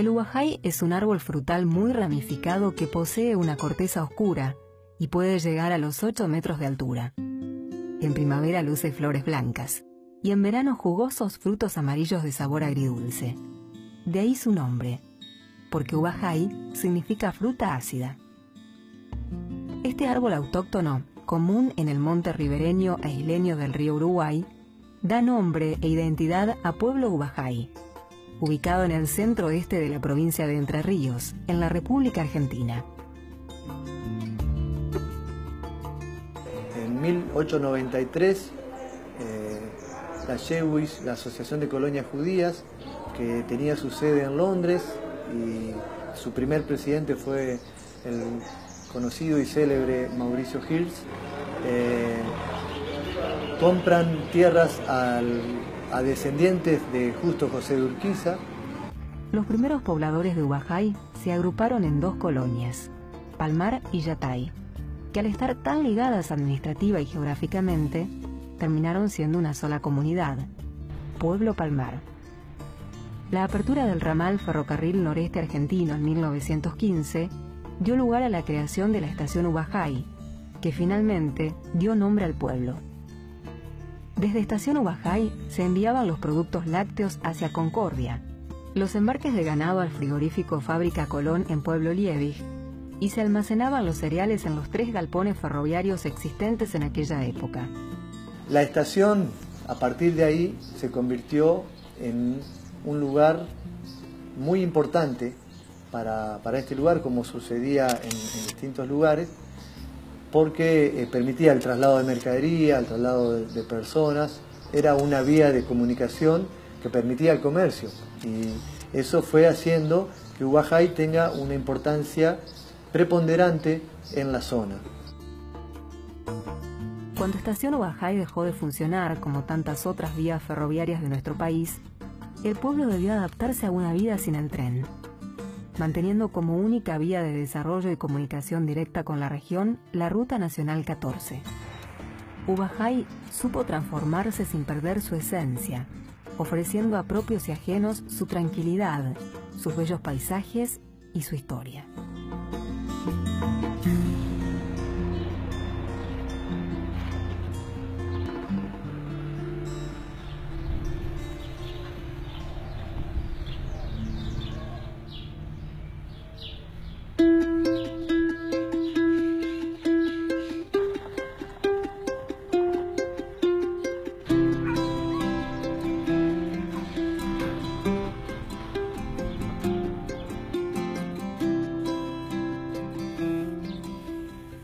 El ubajay es un árbol frutal muy ramificado que posee una corteza oscura y puede llegar a los 8 metros de altura. En primavera luce flores blancas y en verano jugosos frutos amarillos de sabor agridulce. De ahí su nombre, porque ubajay significa fruta ácida. Este árbol autóctono, común en el monte ribereño e isleño del río Uruguay, da nombre e identidad a Pueblo Ubajay, ubicado en el centro-oeste de la provincia de Entre Ríos, en la República Argentina. En 1893, la YEWIS, la Asociación de Colonias Judías, que tenía su sede en Londres, y su primer presidente fue el conocido y célebre Mauricio Hirsch, compran tierras a descendientes de Justo José de Urquiza. Los primeros pobladores de Ubajay se agruparon en dos colonias, Palmar y Yatay, que al estar tan ligadas administrativa y geográficamente, terminaron siendo una sola comunidad, Pueblo Palmar. La apertura del ramal Ferrocarril Noreste Argentino en 1915 dio lugar a la creación de la estación Ubajay, que finalmente dio nombre al pueblo. Desde Estación Ubajay se enviaban los productos lácteos hacia Concordia, los embarques de ganado al frigorífico Fábrica Colón en Pueblo Liebig, y se almacenaban los cereales en los 3 galpones ferroviarios existentes en aquella época. La estación, a partir de ahí, se convirtió en un lugar muy importante para este lugar, como sucedía en distintos lugares, porque permitía el traslado de mercadería, el traslado de personas, era una vía de comunicación que permitía el comercio, y eso fue haciendo que Ubajay tenga una importancia preponderante en la zona. Cuando Estación Ubajay dejó de funcionar, como tantas otras vías ferroviarias de nuestro país, el pueblo debió adaptarse a una vida sin el tren, manteniendo como única vía de desarrollo y comunicación directa con la región la Ruta Nacional 14. Ubajay supo transformarse sin perder su esencia, ofreciendo a propios y ajenos su tranquilidad, sus bellos paisajes y su historia.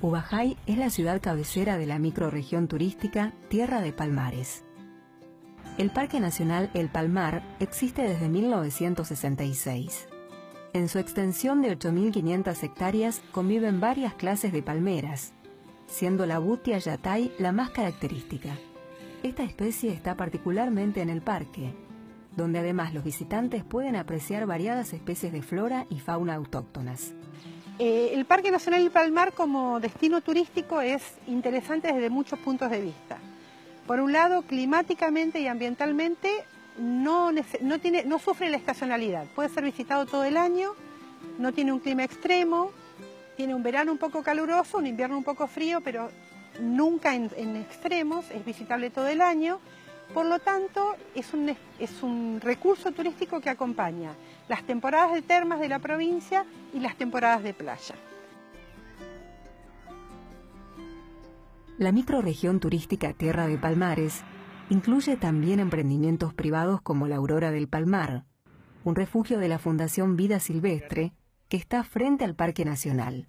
Ubajay es la ciudad cabecera de la microrregión turística Tierra de Palmares. El Parque Nacional El Palmar existe desde 1966. En su extensión de 8.500 hectáreas conviven varias clases de palmeras, siendo la Butia Yatay la más característica. Esta especie está particularmente en el parque, donde además los visitantes pueden apreciar variadas especies de flora y fauna autóctonas. El Parque Nacional El Palmar como destino turístico es interesante desde muchos puntos de vista. Por un lado, climáticamente y ambientalmente no sufre la estacionalidad. Puede ser visitado todo el año, no tiene un clima extremo, tiene un verano un poco caluroso, un invierno un poco frío, pero nunca en extremos, es visitable todo el año. Por lo tanto, es un recurso turístico que acompaña las temporadas de termas de la provincia y las temporadas de playa. La microrregión turística Tierra de Palmares incluye también emprendimientos privados como la Aurora del Palmar, un refugio de la Fundación Vida Silvestre que está frente al Parque Nacional.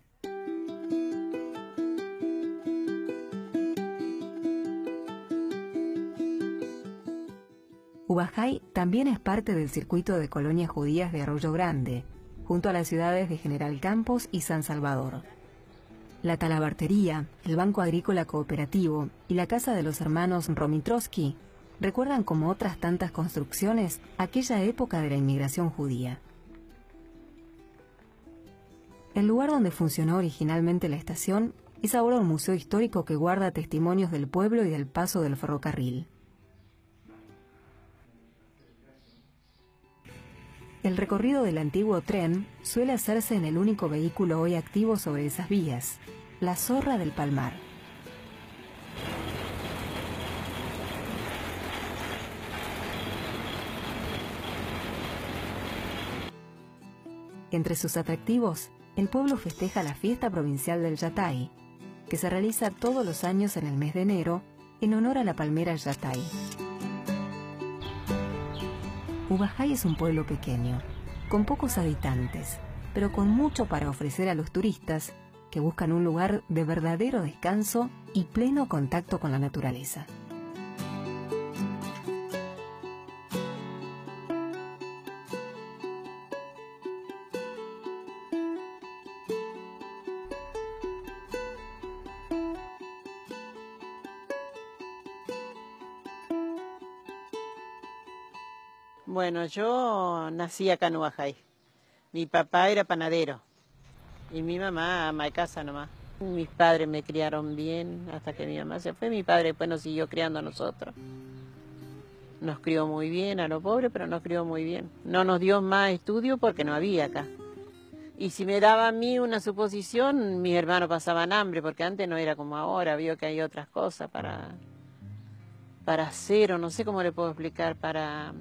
Ubajay también es parte del circuito de colonias judías de Arroyo Grande, junto a las ciudades de General Campos y San Salvador. La Talabartería, el Banco Agrícola Cooperativo y la Casa de los Hermanos Romitrowski recuerdan como otras tantas construcciones aquella época de la inmigración judía. El lugar donde funcionó originalmente la estación es ahora un museo histórico que guarda testimonios del pueblo y del paso del ferrocarril. El recorrido del antiguo tren suele hacerse en el único vehículo hoy activo sobre esas vías, la Zorra del Palmar. Entre sus atractivos, el pueblo festeja la fiesta provincial del Yatay, que se realiza todos los años en el mes de enero en honor a la palmera Yatay. Ubajay es un pueblo pequeño, con pocos habitantes, pero con mucho para ofrecer a los turistas que buscan un lugar de verdadero descanso y pleno contacto con la naturaleza. Bueno, yo nací acá en Ubajay. Mi papá era panadero y mi mamá ama de casa nomás. Mis padres me criaron bien hasta que mi mamá se fue. Mi padre después nos siguió criando a nosotros. Nos crió muy bien a los pobres, pero nos crió muy bien. No nos dio más estudio porque no había acá. Y si me daba a mí una suposición, mis hermanos pasaban hambre, porque antes no era como ahora, vio que hay otras cosas para hacer, o no sé cómo le puedo explicar, para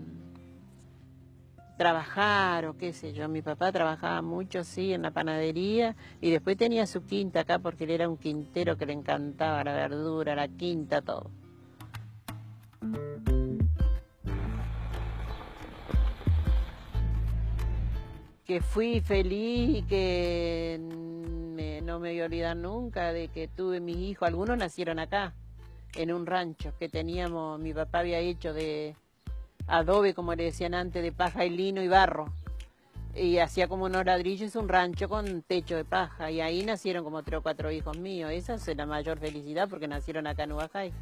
trabajar o qué sé yo. Mi papá trabajaba mucho, sí, en la panadería y después tenía su quinta acá porque él era un quintero que le encantaba la verdura, la quinta, todo. Que fui feliz y que no me voy a olvidar nunca de que tuve mis hijos. Algunos nacieron acá, en un rancho que teníamos, mi papá había hecho de adobe, como le decían antes, de paja y lino y barro. Y hacía como unos ladrillos, un rancho con techo de paja. Y ahí nacieron como 3 o 4 hijos míos. Esa es la mayor felicidad porque nacieron acá en Ubajay.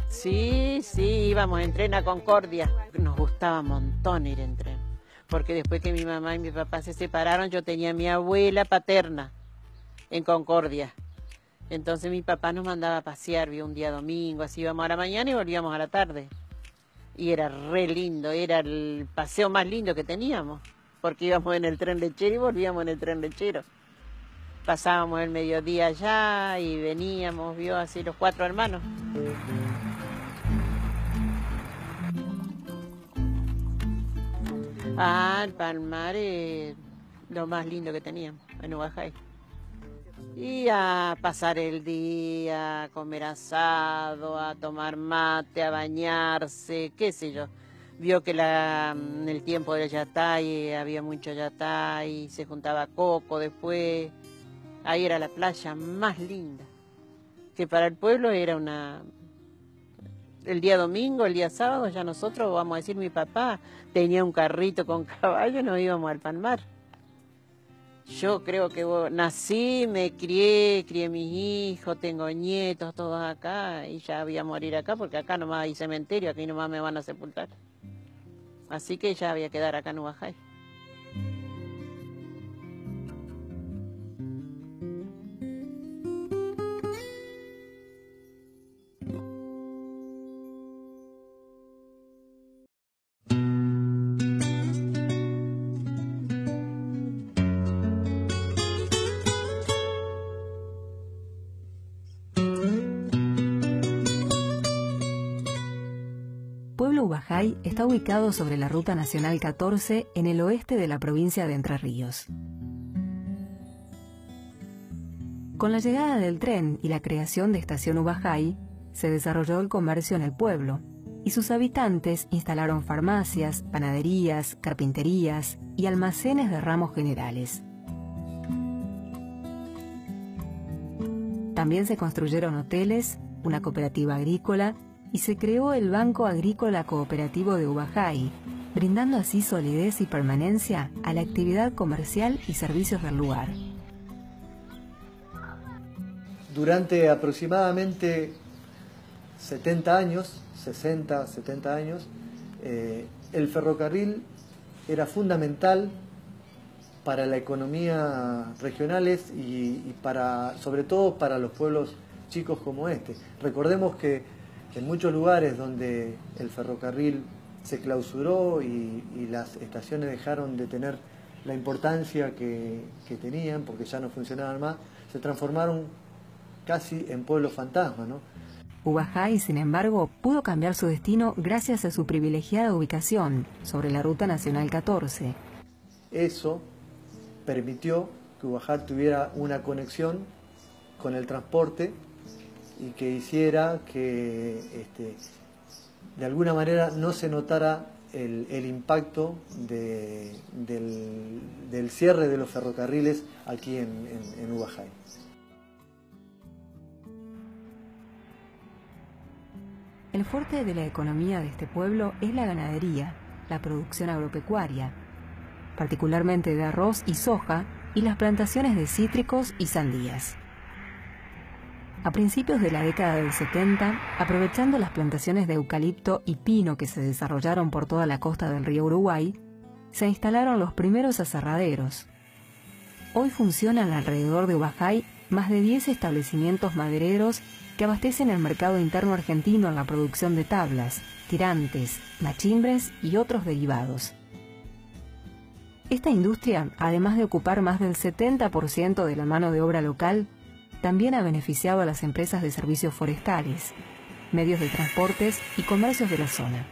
Sí, sí, íbamos en tren a Concordia. Nos gustaba un montón ir en tren. Porque después que mi mamá y mi papá se separaron, yo tenía a mi abuela paterna en Concordia. Entonces mi papá nos mandaba a pasear, un día domingo, así íbamos a la mañana y volvíamos a la tarde. Y era re lindo, era el paseo más lindo que teníamos, porque íbamos en el tren lechero y volvíamos en el tren lechero. Pasábamos el mediodía allá y veníamos, vio, así los 4 hermanos. Ah, el Palmar es lo más lindo que teníamos en Ubajay. Y a pasar el día, a comer asado, a tomar mate, a bañarse, qué sé yo. Vio que en el tiempo del Yatay había mucho Yatay, se juntaba coco después. Ahí era la playa más linda, que para el pueblo era una... El día domingo, el día sábado, ya nosotros, vamos a decir, mi papá tenía un carrito con caballo y nos íbamos al Palmar. Yo creo que nací, me crié mis hijos, tengo nietos, todos acá, y ya voy a morir acá, porque acá nomás hay cementerio, aquí nomás me van a sepultar. Así que ya voy a quedar acá en Ubajay. Pueblo Ubajay está ubicado sobre la Ruta Nacional 14 en el oeste de la provincia de Entre Ríos. Con la llegada del tren y la creación de Estación Ubajay, se desarrolló el comercio en el pueblo y sus habitantes instalaron farmacias, panaderías, carpinterías y almacenes de ramos generales. También se construyeron hoteles, una cooperativa agrícola y se creó el Banco Agrícola Cooperativo de Ubajay, brindando así solidez y permanencia a la actividad comercial y servicios del lugar. Durante aproximadamente 70 años, 60, 70 años, el ferrocarril era fundamental para la economía regionales y sobre todo para los pueblos chicos como este. Recordemos que en muchos lugares donde el ferrocarril se clausuró y las estaciones dejaron de tener la importancia que tenían porque ya no funcionaban más, se transformaron casi en pueblos fantasmas, ¿no? Ubajay, sin embargo, pudo cambiar su destino gracias a su privilegiada ubicación sobre la Ruta Nacional 14. Eso permitió que Ubajay tuviera una conexión con el transporte y que hiciera que de alguna manera no se notara el impacto del cierre de los ferrocarriles aquí en Ubajay. El fuerte de la economía de este pueblo es la ganadería, la producción agropecuaria, particularmente de arroz y soja, y las plantaciones de cítricos y sandías. A principios de la década del 70, aprovechando las plantaciones de eucalipto y pino que se desarrollaron por toda la costa del río Uruguay, se instalaron los primeros aserraderos. Hoy funcionan alrededor de Ubajay más de 10 establecimientos madereros que abastecen el mercado interno argentino en la producción de tablas, tirantes, machimbres y otros derivados. Esta industria, además de ocupar más del 70% de la mano de obra local, también ha beneficiado a las empresas de servicios forestales, medios de transportes y comercios de la zona.